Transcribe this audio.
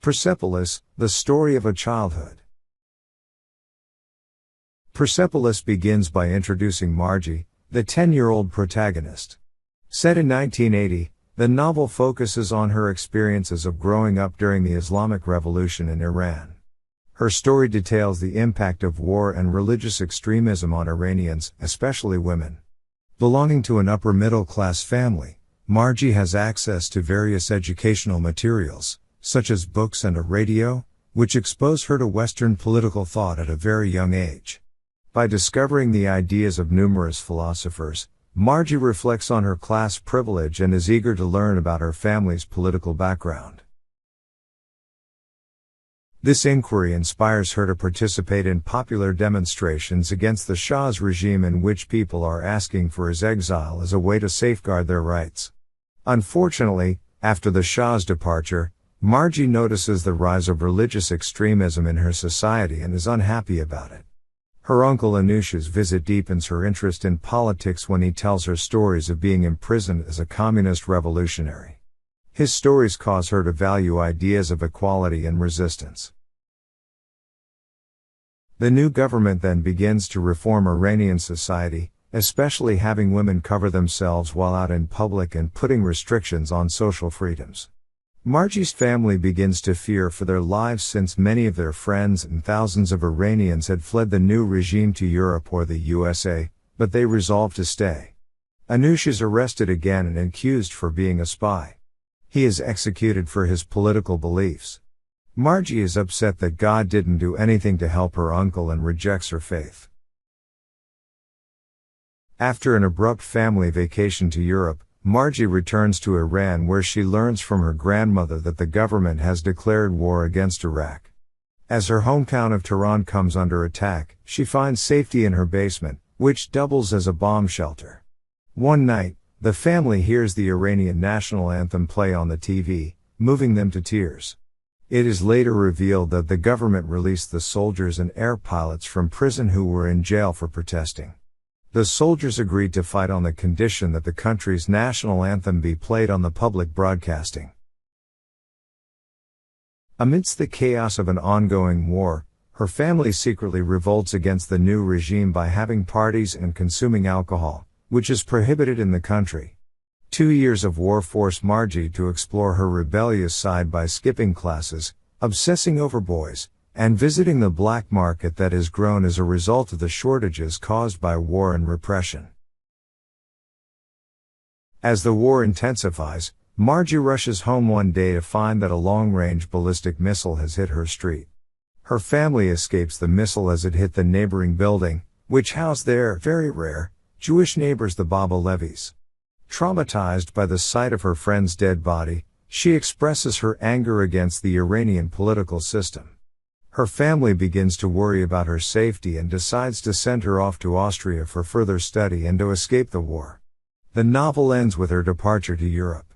Persepolis, the story of a childhood. Persepolis begins by introducing Margie, the 10-year-old protagonist. Set in 1980, the novel focuses on her experiences of growing up during the Islamic Revolution in Iran. Her story details the impact of war and religious extremism on Iranians, especially women. Belonging to an upper-middle-class family, Margie has access to various educational materials, such as books and a radio, which expose her to Western political thought at a very young age. By discovering the ideas of numerous philosophers, Margie reflects on her class privilege and is eager to learn about her family's political background. This inquiry inspires her to participate in popular demonstrations against the Shah's regime, in which people are asking for his exile as a way to safeguard their rights. Unfortunately, after the Shah's departure, Margie notices the rise of religious extremism in her society and is unhappy about it. Her uncle Anusha's visit deepens her interest in politics when he tells her stories of being imprisoned as a communist revolutionary. His stories cause her to value ideas of equality and resistance. The new government then begins to reform Iranian society, especially having women cover themselves while out in public and putting restrictions on social freedoms. Margie's family begins to fear for their lives, since many of their friends and thousands of Iranians had fled the new regime to Europe or the USA, but they resolve to stay. Anusha is arrested again and accused for being a spy. He is executed for his political beliefs. Margie is upset that God didn't do anything to help her uncle and rejects her faith. After an abrupt family vacation to Europe, Margie returns to Iran, where she learns from her grandmother that the government has declared war against Iraq. As her hometown of Tehran comes under attack, she finds safety in her basement, which doubles as a bomb shelter. One night, the family hears the Iranian national anthem play on the TV, moving them to tears. It is later revealed that the government released the soldiers and air pilots from prison who were in jail for protesting. The soldiers agreed to fight on the condition that the country's national anthem be played on the public broadcasting. Amidst the chaos of an ongoing war, her family secretly revolts against the new regime by having parties and consuming alcohol, which is prohibited in the country. 2 years of war force Margie to explore her rebellious side by skipping classes, obsessing over boys, and visiting the black market that has grown as a result of the shortages caused by war and repression. As the war intensifies, Margie rushes home one day to find that a long-range ballistic missile has hit her street. Her family escapes the missile as it hit the neighboring building, which housed their, very rare, Jewish neighbors, the Baba Levis. Traumatized by the sight of her friend's dead body, she expresses her anger against the Iranian political system. Her family begins to worry about her safety and decides to send her off to Austria for further study and to escape the war. The novel ends with her departure to Europe.